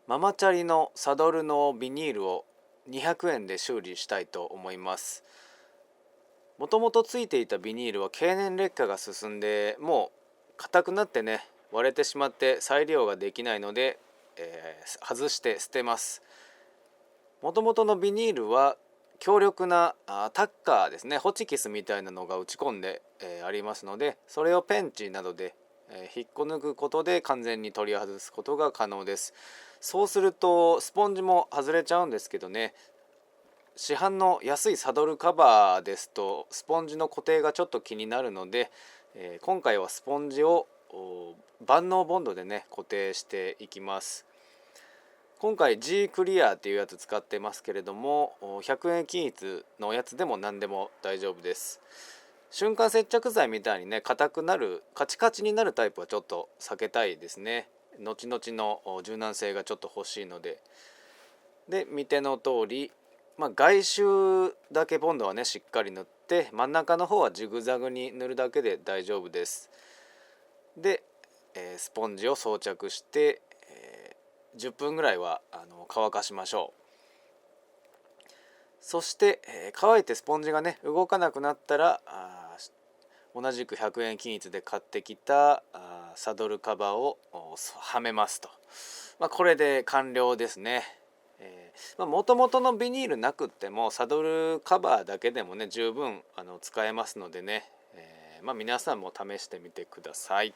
ママチャリのサドルのビニールを200円で修理したいと思います。もともとついていたビニールは経年劣化が進んでもう硬くなってね割れてしまって再利用ができないので、外して捨てます。もともとのビニールは強力なタッカーですね、ホチキスみたいなのが打ち込んで、ありますので、それをペンチなどで、引っこ抜くことで完全に取り外すことが可能です。そうするとスポンジも外れちゃうんですけどね、市販の安いサドルカバーですとスポンジの固定がちょっと気になるので、今回はスポンジを万能ボンドでね固定していきます。今回 G クリアっていうやつ使ってますけれども、100円均一のやつでも何でも大丈夫です。瞬間接着剤みたいにね硬くなるカチカチになるタイプはちょっと避けたいですね。後々の柔軟性がちょっと欲しいので。で見ての通り、外周だけボンドはねしっかり塗って、真ん中の方はジグザグに塗るだけで大丈夫です。で、スポンジを装着して、10分ぐらいは乾かしましょう。そして、乾いてスポンジがね動かなくなったら同じく100円均一で買ってきたサドルカバーをはめますと、これで完了ですね。もともとのビニールなくってもサドルカバーだけでもね十分使えますのでね、皆さんも試してみてください。